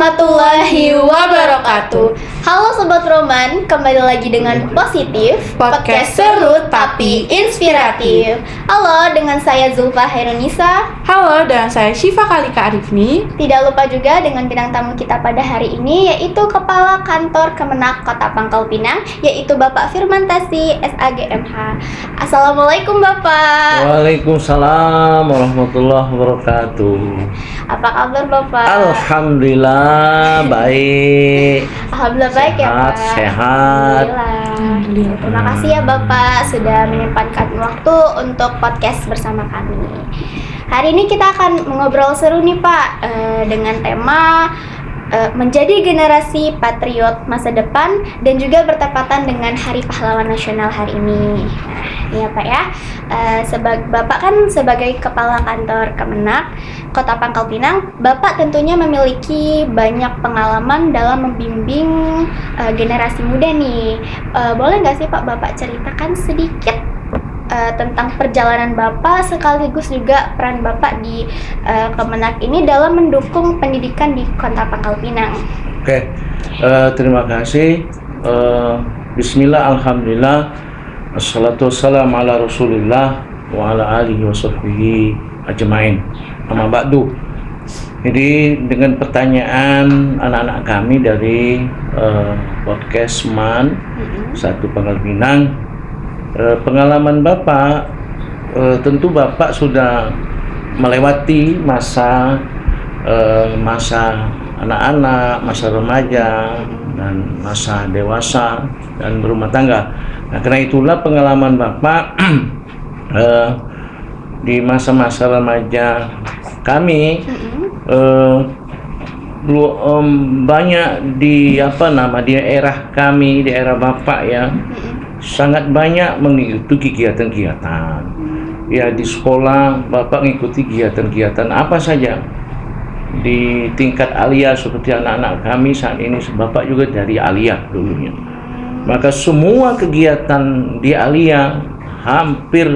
warahmatullahi wabarakatuh. Halo Sobat Roman, kembali lagi dengan Positif, podcast seru tapi inspiratif. Halo, dengan saya Zulfa Hairunisa. Halo, dan saya Syifa Kalika Arifni. Tidak lupa juga dengan bintang tamu kita pada hari ini, yaitu Kepala Kantor Kemenak Kota Pangkal Pinang, yaitu Bapak Firman Tasi, SAGMH. Assalamualaikum Bapak. Waalaikumsalam warahmatullahi wabarakatuh. Apa kabar Bapak? Alhamdulillah baik. Alhamdulillah baik ya Pak. Sehat. Alhamdulillah. Terima kasih ya Bapak sudah menyempatkan waktu untuk podcast bersama kami. Hari ini kita akan mengobrol seru nih Pak, dengan tema menjadi generasi patriot masa depan dan juga bertepatan dengan Hari Pahlawan Nasional hari ini. Iya Pak ya, Bapak kan sebagai Kepala Kantor Kemenak Kota Pangkal Pinang, Bapak tentunya memiliki banyak pengalaman dalam membimbing generasi muda nih. Boleh nggak sih Pak Bapak ceritakan sedikit tentang perjalanan Bapak sekaligus juga peran Bapak di Kemenak ini dalam mendukung pendidikan di Kota Pangkal Pinang? Oke, terima kasih. Bismillah, alhamdulillah, assalatu wassalamu ala rasulillah wa ala alihi wa sahbihi ajmain. Amma ba'du. Jadi dengan pertanyaan anak-anak kami dari podcast MAN satu Pangkal Pinang, pengalaman Bapak, tentu Bapak sudah melewati masa anak-anak, masa remaja, dan masa dewasa dan berumah tangga. Nah, karena itulah pengalaman Bapak di masa-masa remaja kami banyak di daerah kami, di daerah Bapak ya, sangat banyak mengikuti kegiatan-kegiatan. Ya, di sekolah Bapak mengikuti kegiatan-kegiatan apa saja. Di tingkat aliyah seperti anak-anak kami saat ini, Bapak juga dari aliyah dulunya. Maka semua kegiatan di aliyah hampir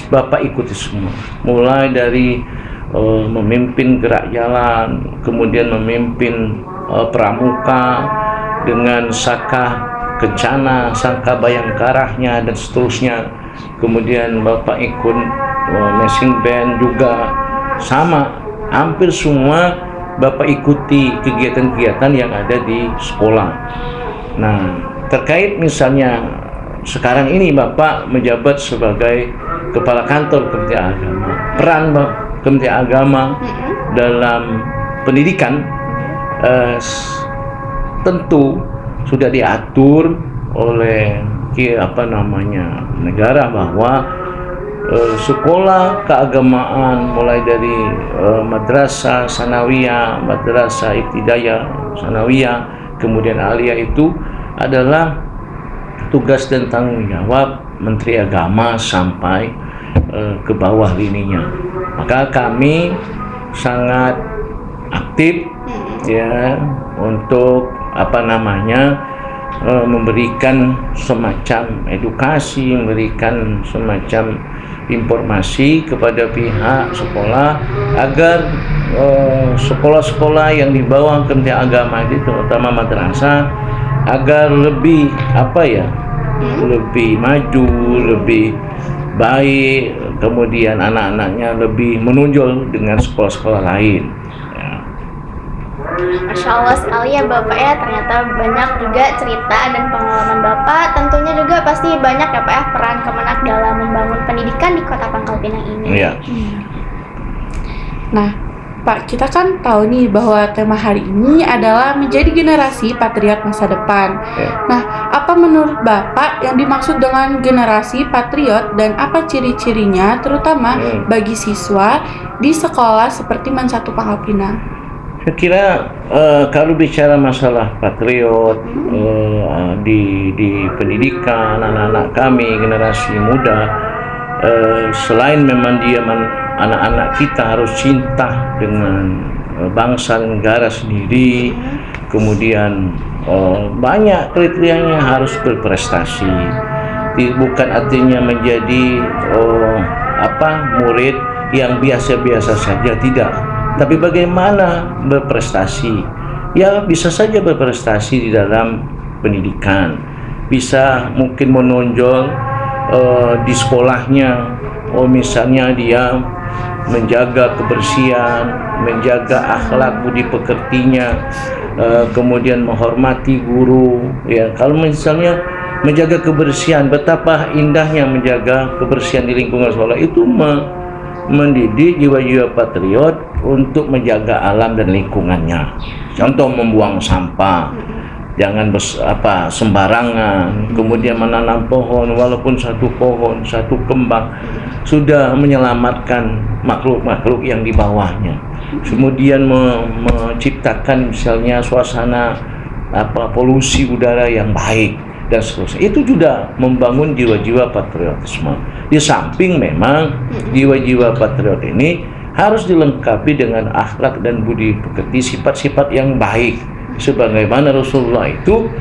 Bapak ikuti semua. Mulai dari memimpin gerak jalan, kemudian memimpin pramuka dengan saka kencana, saka bayangkarahnya dan seterusnya. Kemudian Bapak ikut marching band juga sama. Hampir semua Bapak ikuti kegiatan-kegiatan yang ada di sekolah. Nah, terkait misalnya sekarang ini Bapak menjabat sebagai Kepala Kantor Kementerian Agama. Peran Kementerian Agama dalam pendidikan tentu sudah diatur oleh negara bahwa sekolah keagamaan mulai dari madrasah sanawiyah, madrasah ibtidaiyah, sanawiyah, kemudian aliyah itu adalah tugas dan tanggung jawab Menteri Agama sampai ke bawah lininya. Maka kami sangat aktif ya untuk memberikan semacam edukasi, memberikan semacam informasi kepada pihak sekolah agar sekolah-sekolah yang di bawah Kementerian Agama itu, terutama madrasah, agar lebih lebih maju, lebih baik, kemudian anak-anaknya lebih menonjol dengan sekolah-sekolah lain. Masya Allah sekali ya Bapak ya, ternyata banyak juga cerita dan pengalaman Bapak. Tentunya juga pasti banyak ya Pak ya peran Kemenak dalam membangun pendidikan di Kota Pangkal Pinang ini. Iya. Nah, Pak, kita kan tahu nih bahwa tema hari ini adalah menjadi generasi patriot masa depan. Nah, apa menurut Bapak yang dimaksud dengan generasi patriot dan apa ciri-cirinya terutama bagi siswa di sekolah seperti MAN 1 Pangkal Pinang? Saya kira kalau bicara masalah patriot di pendidikan anak-anak kami, generasi muda, selain memang anak-anak kita harus cinta dengan bangsa dan negara sendiri, kemudian banyak kriterianya, harus berprestasi. Bukan artinya menjadi murid yang biasa-biasa saja, tidak. Tapi bagaimana berprestasi, ya bisa saja berprestasi di dalam pendidikan, bisa mungkin menonjol di sekolahnya. Misalnya dia menjaga kebersihan, menjaga akhlak budi pekertinya, kemudian menghormati guru. Ya, kalau misalnya menjaga kebersihan, betapa indahnya menjaga kebersihan di lingkungan sekolah itu mendidik jiwa-jiwa patriot untuk menjaga alam dan lingkungannya. Contoh membuang sampah, jangan sembarangan, kemudian menanam pohon, walaupun satu pohon, satu kembang sudah menyelamatkan makhluk-makhluk yang di bawahnya. Kemudian menciptakan misalnya suasana polusi udara yang baik dan seterusnya. Itu juga membangun jiwa-jiwa patriotisme. Di samping memang jiwa-jiwa patriot ini harus dilengkapi dengan akhlak dan budi pekerti, sifat-sifat yang baik. Sebagaimana Rasulullah itu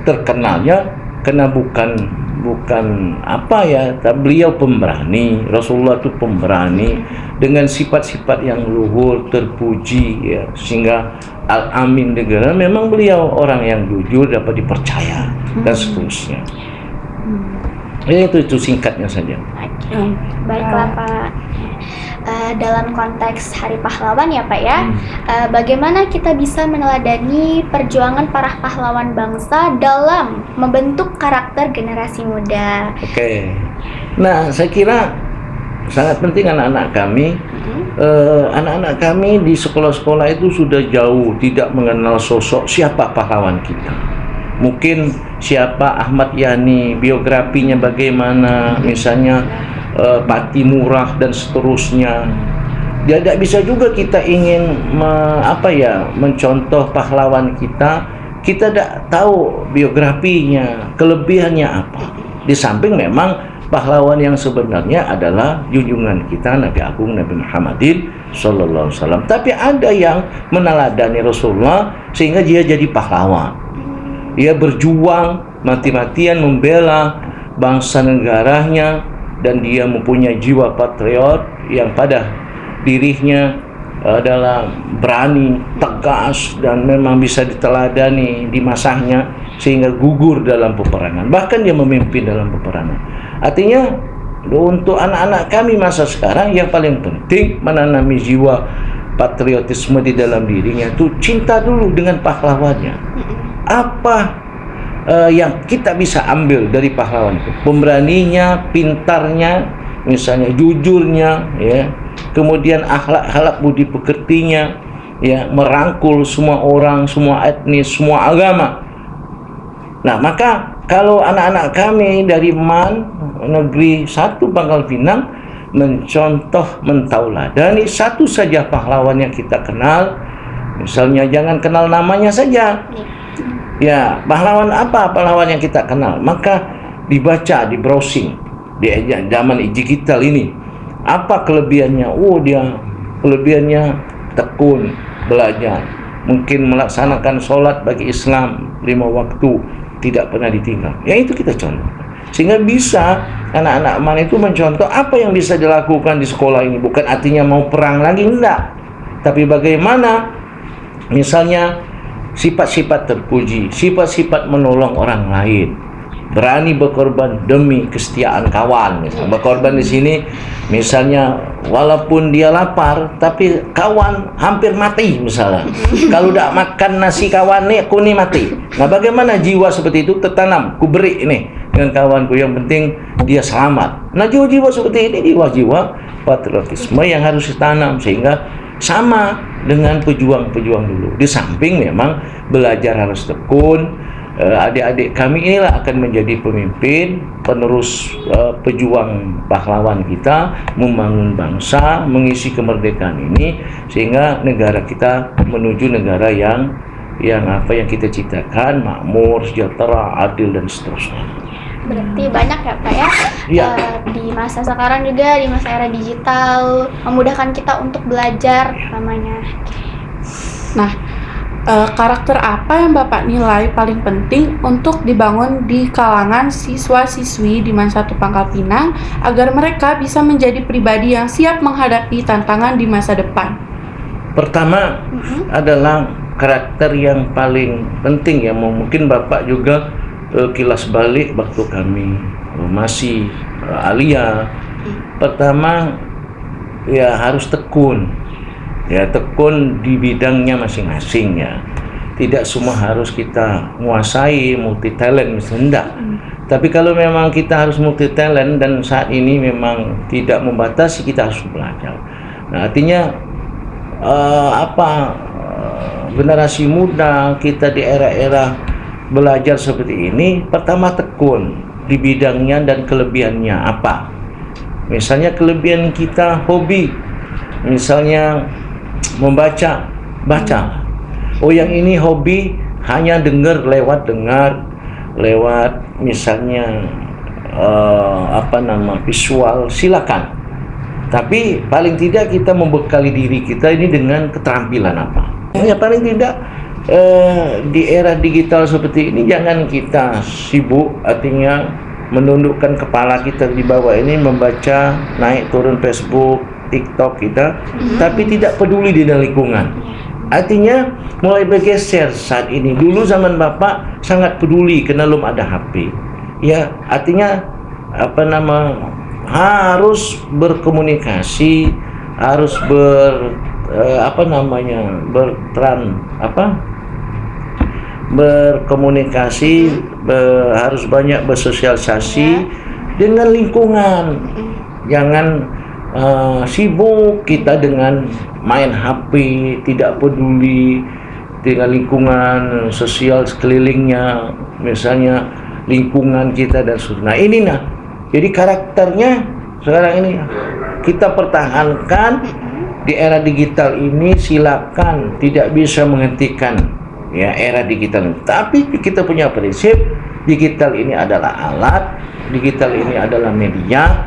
terkenalnya karena bukan beliau pemberani. Rasulullah itu pemberani dengan sifat-sifat yang luhur, terpuji, ya, sehingga al-amin negara, memang beliau orang yang jujur, dapat dipercaya dan seterusnya. Itu singkatnya saja. Baiklah Pak. Dalam konteks Hari Pahlawan ya Pak ya, bagaimana kita bisa meneladani perjuangan para pahlawan bangsa dalam membentuk karakter generasi muda? Oke. Nah, saya kira sangat penting anak-anak kami. Anak-anak kami di sekolah-sekolah itu sudah jauh tidak mengenal sosok siapa pahlawan kita. Mungkin siapa Ahmad Yani, biografinya bagaimana, misalnya Pati Murah dan seterusnya. Tidak bisa juga kita ingin mencontoh pahlawan kita tidak tahu biografinya, kelebihannya apa. Di samping memang pahlawan yang sebenarnya adalah junjungan kita Nabi Agung Nabi Muhammadin sallallahu alaihi wasallam. Tapi ada yang meneladani Rasulullah sehingga dia jadi pahlawan. Dia berjuang mati-matian membela bangsa negaranya, dan dia mempunyai jiwa patriot yang pada dirinya adalah berani, tegas, dan memang bisa diteladani di masanya sehingga gugur dalam peperangan. Bahkan dia memimpin dalam peperangan. Artinya untuk anak-anak kami masa sekarang yang paling penting menanami jiwa patriotisme di dalam dirinya itu cinta dulu dengan pahlawannya. Apa yang kita bisa ambil dari pahlawan itu? Pemberaninya, pintarnya, misalnya jujurnya, ya. Kemudian akhlak budi pekertinya, ya, merangkul semua orang, semua etnis, semua agama. Nah, maka kalau anak-anak kami dari MAN Negeri 1 Pangkal Pinang mencontoh, mentauladani satu saja pahlawan yang kita kenal, misalnya jangan kenal namanya saja. Ya, pahlawan apa pahlawan yang kita kenal? Maka dibaca, di browsing di zaman digital ini. Apa kelebihannya? Dia kelebihannya tekun, belajar, mungkin melaksanakan sholat bagi Islam 5 waktu, tidak pernah ditinggal. Ya, itu kita contoh. Sehingga bisa anak-anak MAN itu mencontoh apa yang bisa dilakukan di sekolah ini. Bukan artinya mau perang lagi, enggak. Tapi bagaimana misalnya sifat-sifat terpuji, sifat-sifat menolong orang lain, berani berkorban demi kesetiaan kawan. Misalnya berkorban di sini, misalnya walaupun dia lapar, tapi kawan hampir mati misalnya. Kalau tidak makan nasi kawan nih, aku nih mati. Nah, bagaimana jiwa seperti itu tertanam? Ku beri ini dengan kawanku, yang penting dia selamat. Nah, jiwa-jiwa seperti ini jiwa-jiwa patriotisme yang harus ditanam sehingga sama dengan pejuang-pejuang dulu. Di samping memang belajar harus tekun. Adik-adik kami inilah akan menjadi pemimpin, penerus pejuang pahlawan kita, membangun bangsa, mengisi kemerdekaan ini sehingga negara kita menuju negara yang kita ciptakan, makmur, sejahtera, adil, dan seterusnya. Berarti banyak ya Pak ya, di masa sekarang juga, di masa era digital, memudahkan kita untuk belajar namanya. Nah, karakter apa yang Bapak nilai paling penting untuk dibangun di kalangan siswa-siswi di MAN 1 Pangkal Pinang agar mereka bisa menjadi pribadi yang siap menghadapi tantangan di masa depan? Pertama adalah karakter yang paling penting ya. Mungkin Bapak juga kilas balik waktu kami masih alia. Pertama ya harus tekun. Ya, tekun di bidangnya masing-masing ya. Tidak semua harus kita menguasai multi talent misalnya, enggak. Tapi kalau memang kita harus multi talent dan saat ini memang tidak membatasi, kita harus belajar. Nah, artinya generasi muda kita di era-era belajar seperti ini, pertama tekun di bidangnya dan kelebihannya apa. Misalnya kelebihan kita hobi, misalnya membaca, baca. Oh, yang ini hobi hanya lewat misalnya visual, silakan. Tapi paling tidak kita membekali diri kita ini dengan keterampilan apa. Ya paling tidak di era digital seperti ini jangan kita sibuk, artinya menundukkan kepala kita di bawah ini membaca, naik turun Facebook, TikTok kita, tapi tidak peduli dengan lingkungan. Artinya mulai bergeser saat ini. Dulu zaman Bapak sangat peduli karena belum ada HP. Ya, artinya harus berkomunikasi, harus berkomunikasi, harus banyak bersosialisasi dengan lingkungan. Jangan sibuk kita dengan main HP, tidak peduli dengan lingkungan sosial sekelilingnya, misalnya lingkungan kita dan sebagainya. Nah, ini jadi karakternya sekarang ini kita pertahankan di era digital ini. Silakan, tidak bisa menghentikan ya era digital. Tapi kita punya prinsip, digital ini adalah alat, digital ini adalah media.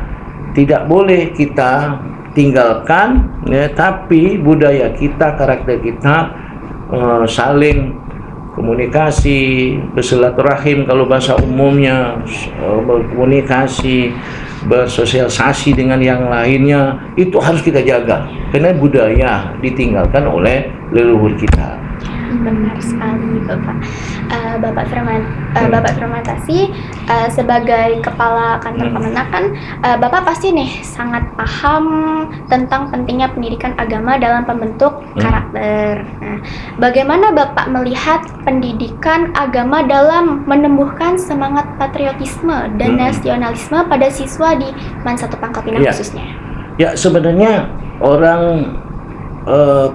Tidak boleh kita tinggalkan ya, tapi budaya kita, karakter kita, saling komunikasi, bersilaturahim kalau bahasa umumnya, berkomunikasi, bersosialisasi dengan yang lainnya, itu harus kita jaga karena budaya ditinggalkan oleh leluhur kita. Benar sekali, Bapak. Bapak Fermentasi sebagai kepala kantor Kemenak kan, Bapak pasti nih sangat paham tentang pentingnya pendidikan agama dalam pembentuk karakter. Nah, bagaimana Bapak melihat pendidikan agama dalam menumbuhkan semangat patriotisme dan nasionalisme pada siswa di Man 1 Pangkal Pinang khususnya? Ya, sebenarnya orang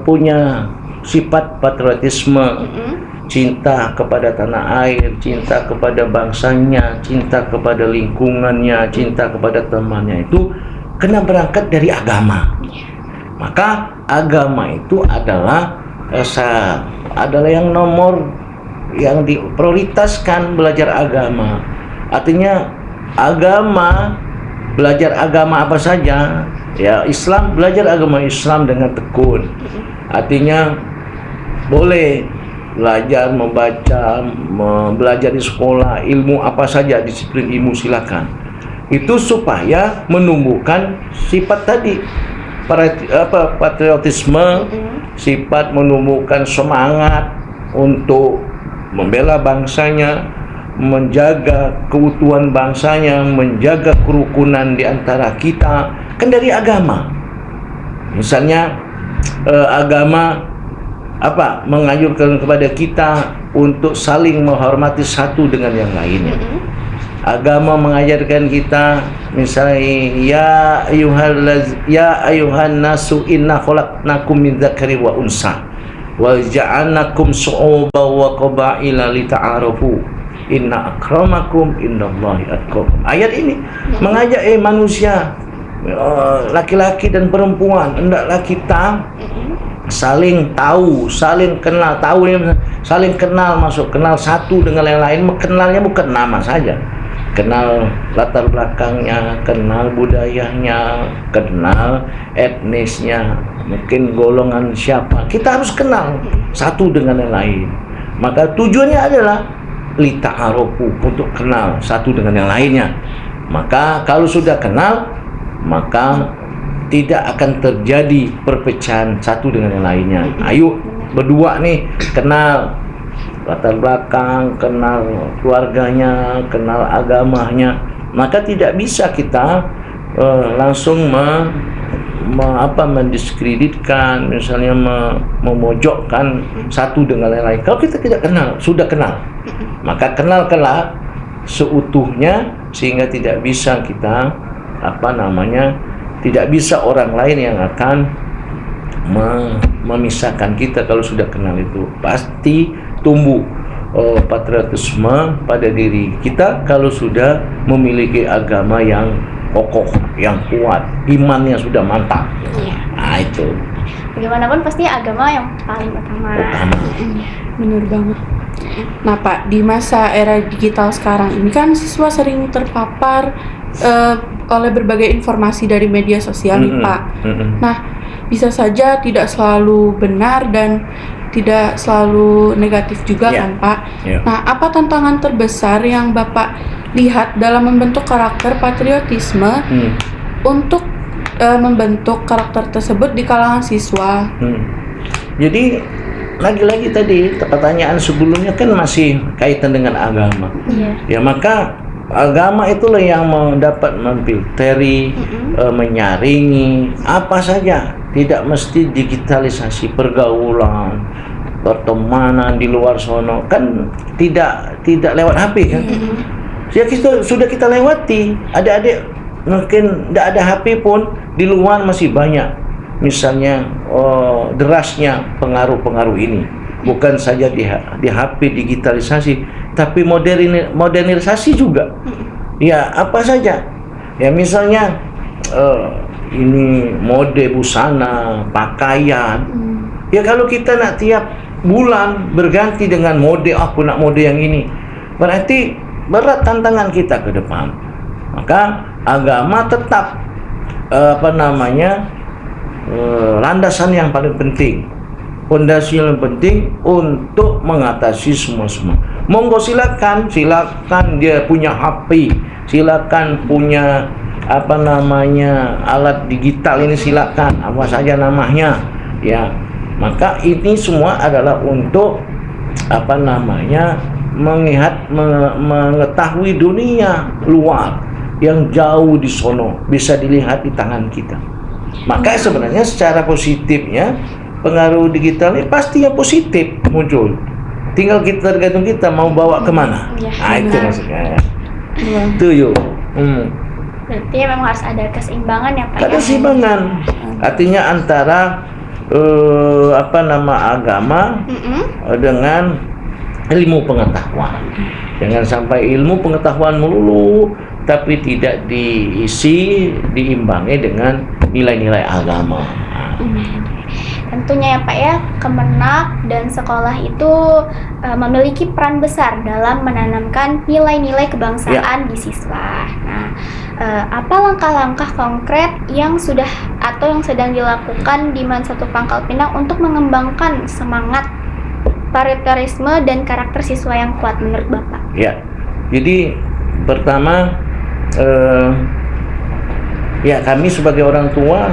punya sifat patriotisme, cinta kepada tanah air, cinta kepada bangsanya, cinta kepada lingkungannya, cinta kepada temannya, itu kena berangkat dari agama. Maka agama itu adalah yang nomor yang diprioritaskan, belajar agama. Artinya belajar agama apa saja ya, Islam, belajar agama Islam dengan tekun. Artinya boleh belajar membaca, belajar di sekolah, ilmu apa saja, disiplin ilmu silakan. Itu supaya menumbuhkan sifat tadi, patriotisme, sifat menumbuhkan semangat untuk membela bangsanya, menjaga keutuhan bangsanya, menjaga kerukunan di antara kita, kan dari agama. Misalnya agama menganjurkan kepada kita untuk saling menghormati satu dengan yang lainnya. Agama mengajarkan kita misalnya ya ayuhan nasu inna khalaqnakum min dzakari wa unsa wa ja'alnakum syu'uban wa qabaila lita'arafu inna akramakum indallahi atqakum. Ayat ini mengajak manusia, laki-laki dan perempuan, hendaklah kita saling tahu, saling kenal. Tahu ini saling kenal, kenal satu dengan yang lain. Kenalnya bukan nama saja, kenal latar belakangnya, kenal budayanya, kenal etnisnya, mungkin golongan siapa. Kita harus kenal satu dengan yang lain. Maka tujuannya adalah lita'arofu, untuk kenal satu dengan yang lainnya. Maka kalau sudah kenal, maka tidak akan terjadi perpecahan satu dengan yang lainnya. Ayo berdua nih kenal latar belakang, kenal keluarganya, kenal agamanya, maka tidak bisa kita langsung mendiskreditkan, misalnya memojokkan satu dengan yang lain. Kalau kita tidak kenal, sudah kenal, maka kenalkanlah seutuhnya sehingga tidak bisa kita tidak bisa orang lain yang akan memisahkan kita. Kalau sudah kenal itu pasti tumbuh patriotisme pada diri kita kalau sudah memiliki agama yang kokoh, yang kuat, imannya sudah mantap. Nah itu. Bagaimanapun pasti agama yang paling utama. Benar banget. Nah Pak, di masa era digital sekarang ini kan siswa sering terpapar oleh berbagai informasi dari media sosial nih Pak. Nah, bisa saja tidak selalu benar dan tidak selalu negatif juga kan Pak. Nah, apa tantangan terbesar yang Bapak lihat dalam membentuk karakter patriotisme untuk membentuk karakter tersebut di kalangan siswa? Jadi lagi-lagi tadi pertanyaan sebelumnya kan masih kaitan dengan agama. Ya maka agama itulah yang dapat memfilteri, menyaringi apa saja. Tidak mesti digitalisasi pergaulan, pertemanan di luar sono kan tidak lewat HP kan. Ya sudah kita lewati. Adik-adik mungkin tidak ada HP pun di luar masih banyak. Misalnya derasnya pengaruh-pengaruh ini bukan saja di HP digitalisasi, tapi modernisasi juga. Ya apa saja. Ya misalnya ini mode busana, pakaian. Ya kalau kita nak tiap bulan berganti dengan mode, aku nak mode yang ini, berarti berat tantangan kita ke depan. Maka agama tetap landasan yang paling penting, fondasi yang penting untuk mengatasi semua. Monggo silakan dia punya HP, silakan punya alat digital ini, silakan apa saja namanya ya. Maka ini semua adalah untuk mengetahui dunia luar yang jauh di sono, bisa dilihat di tangan kita. Maka sebenarnya secara positifnya pengaruh digital ini pasti yang positif muncul. Tinggal tergantung kita mau bawa kemana. Itu maksudnya. Itu yuk. Berarti memang harus ada keseimbangan ya Pak. Ada keseimbangan. Artinya antara agama dengan ilmu pengetahuan. Jangan sampai ilmu pengetahuan melulu tapi tidak diimbangi dengan nilai-nilai agama. Tentunya ya Pak ya, Kemenak dan sekolah itu memiliki peran besar dalam menanamkan nilai-nilai kebangsaan di siswa. Nah, apa langkah-langkah konkret yang sudah atau yang sedang dilakukan di Man 1 Pangkal Pinang untuk mengembangkan semangat patriotisme dan karakter siswa yang kuat menurut Bapak? Ya, jadi pertama kami sebagai orang tua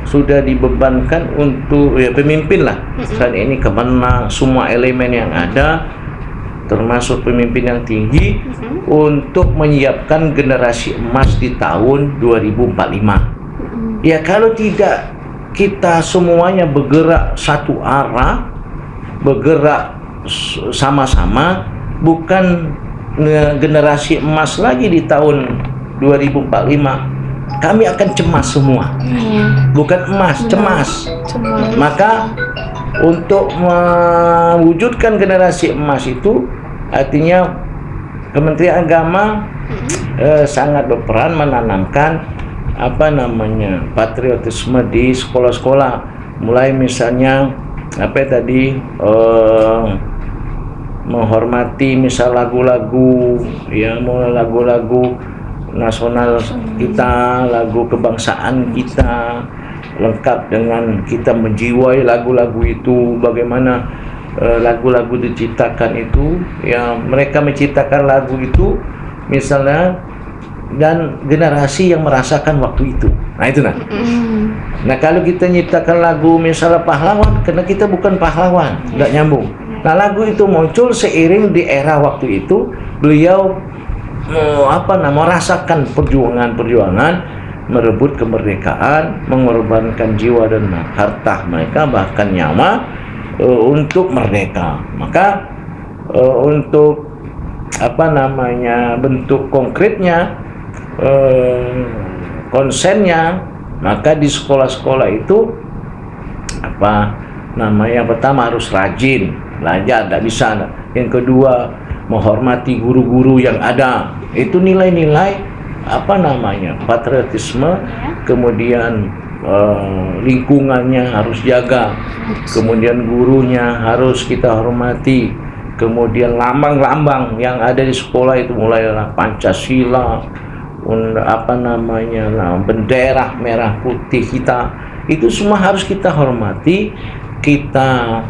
sudah dibebankan untuk pemimpin lah. Saat ini Kemenak, semua elemen yang ada termasuk pemimpin yang tinggi untuk menyiapkan generasi emas di tahun 2045. Ya kalau tidak kita semuanya bergerak satu arah, bergerak sama-sama, bukan generasi emas lagi di tahun 2045. Kami akan cemas semua. Bukan emas, cemas. Maka untuk mewujudkan generasi emas itu artinya Kementerian Agama sangat berperan menanamkan patriotisme di sekolah-sekolah. Mulai misalnya menghormati misal lagu-lagu nasional kita, lagu kebangsaan kita, lengkap dengan kita menjiwai lagu-lagu itu. Bagaimana lagu-lagu diciptakan itu, yang mereka menciptakan lagu itu misalnya dan generasi yang merasakan waktu itu. Nah itu nah. Nah kalau kita nyiptakan lagu misalnya pahlawan, karena kita bukan pahlawan, nggak nyambung. Nah lagu itu muncul seiring di era waktu itu beliau merasakan perjuangan merebut kemerdekaan, mengorbankan jiwa dan harta mereka bahkan nyawa untuk merdeka. Maka untuk bentuk konkretnya, konsennya, maka di sekolah-sekolah itu yang pertama harus rajin belajar, tidak bisa. Yang kedua menghormati guru-guru yang ada. Itu nilai-nilai patriotisme. Kemudian lingkungannya harus jaga, kemudian gurunya harus kita hormati, kemudian lambang-lambang yang ada di sekolah itu mulai Pancasila, bendera merah putih kita, itu semua harus kita hormati, kita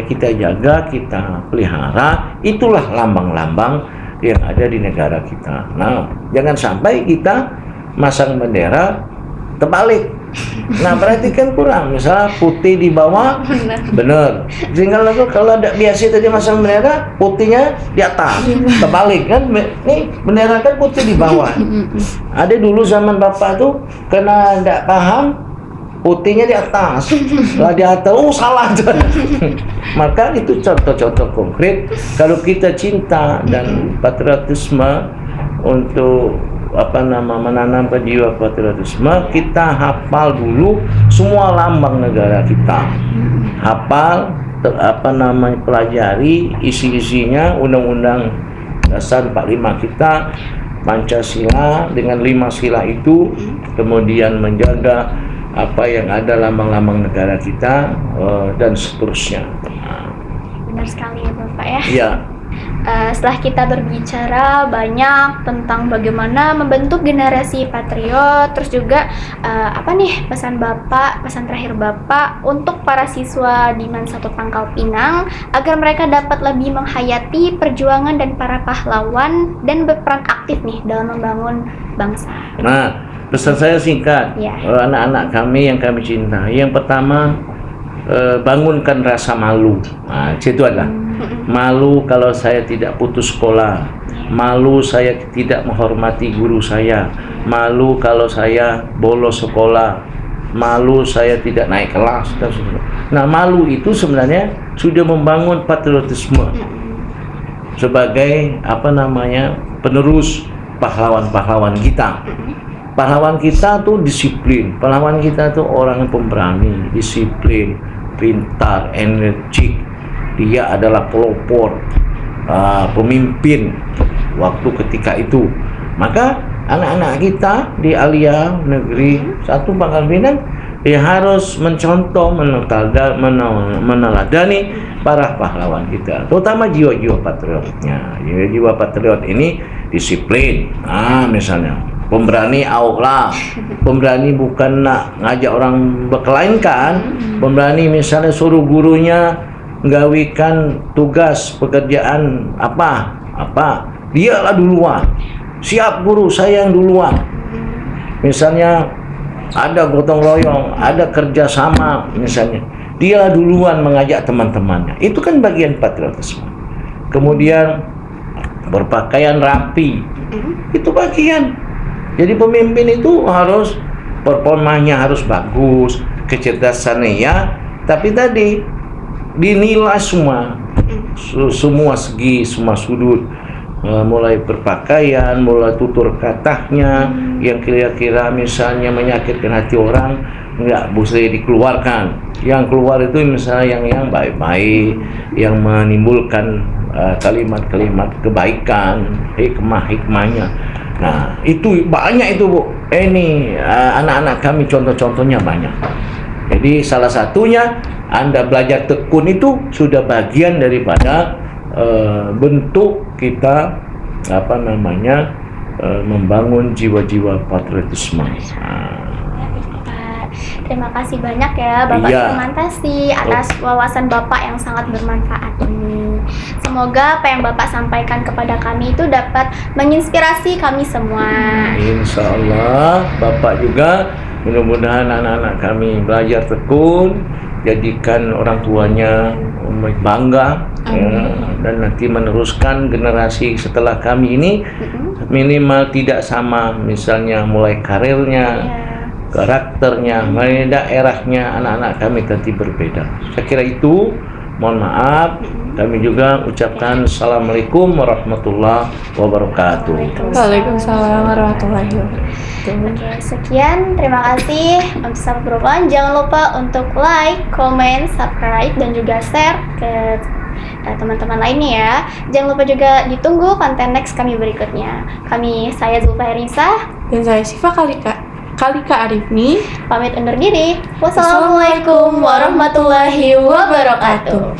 kita jaga, kita pelihara. Itulah lambang-lambang yang ada di negara kita. Nah, jangan sampai kita masang bendera terbalik. Nah, berarti kan kurang. Misalnya putih di bawah, bener. Tinggal kalau ada biasa tadi masang bendera, putihnya di atas, terbalik kan? Nih bendera kan putih di bawah. Ada dulu zaman bapak tuh karena tidak paham, putihnya di atas. Lah di atas, salah. Maka itu contoh-contoh konkret. Kalau kita cinta dan patriotisme untuk menanamkan jiwa patriotisme, kita hafal dulu semua lambang negara kita. Hafal, pelajari isi-isinya, Undang-Undang Dasar 45 kita, Pancasila dengan 5 sila itu, kemudian menjaga apa yang ada lambang-lambang negara kita, dan seterusnya. Benar sekali ya Bapak ya. Iya. Setelah kita berbicara banyak tentang bagaimana membentuk generasi patriot, terus juga pesan terakhir Bapak untuk para siswa di MAN 1 Pangkal Pinang agar mereka dapat lebih menghayati perjuangan dan para pahlawan dan berperan aktif nih dalam membangun bangsa. Nah, pesan saya singkat, anak-anak kami yang kami cintai. Yang pertama, bangunkan rasa malu. Nah, itu adalah malu kalau saya tidak putus sekolah, malu saya tidak menghormati guru saya, malu kalau saya bolos sekolah, malu saya tidak naik kelas. Nah, malu itu sebenarnya sudah membangun patriotisme sebagai penerus pahlawan-pahlawan kita. Pahlawan kita tuh disiplin, pahlawan kita tuh orang pemberani, disiplin, pintar, energik. Dia adalah pelopor, pemimpin waktu ketika itu. Maka anak-anak kita di Alia Negeri 1 Pangkal Pinang harus mencontoh, meneladani para pahlawan kita, terutama jiwa-jiwa patriotnya. Jiwa patriot ini disiplin. Misalnya pemberani pemberani bukan nak ngajak orang berkelainkan, pemberani misalnya suruh gurunya nggawikan tugas pekerjaan apa, dialah duluan. Siap guru, saya yang duluan. Misalnya ada gotong royong, ada kerjasama misalnya, dia duluan mengajak teman-temannya. Itu kan bagian patriotisme. Kemudian berpakaian rapi, itu bagian. Jadi pemimpin itu harus performanya harus bagus, kecerdasannya tapi tadi dinilai semua segi, semua sudut, mulai berpakaian, mulai tutur katanya yang kira-kira misalnya menyakitkan hati orang, nggak boleh dikeluarkan. Yang keluar itu misalnya yang baik-baik, yang menimbulkan kalimat-kalimat kebaikan, hikmahnya. Nah, itu banyak itu Bu. Ini anak-anak kami contoh-contohnya banyak. Jadi salah satunya Anda belajar tekun itu sudah bagian daripada bentuk kita membangun jiwa-jiwa patriotisme. Terima kasih banyak ya Bapak Iya. Firmantasi atas wawasan Bapak yang sangat bermanfaat ini. Semoga apa yang Bapak sampaikan kepada kami itu dapat menginspirasi kami semua. Insya Allah Bapak juga mudah-mudahan anak-anak kami belajar tekun, jadikan orang tuanya bangga ya, dan nanti meneruskan generasi setelah kami ini minimal tidak sama, misalnya mulai karirnya, karakternya, mulai daerahnya anak-anak kami nanti berbeda. Saya kira itu. Mohon maaf, kami juga ucapkan Assalamualaikum warahmatullahi wabarakatuh. Waalaikumsalam warahmatullahi wabarakatuh. Oke, sekian. Terima kasih untuk sahabat Bropan. Jangan lupa untuk like, comment, subscribe, dan juga share ke teman-teman lainnya ya. Jangan lupa juga ditunggu konten next kami berikutnya. Saya Zulfa Herisa. Dan saya Siva Kalika Arifni. Pamit undur diri. Wassalamualaikum warahmatullahi wabarakatuh.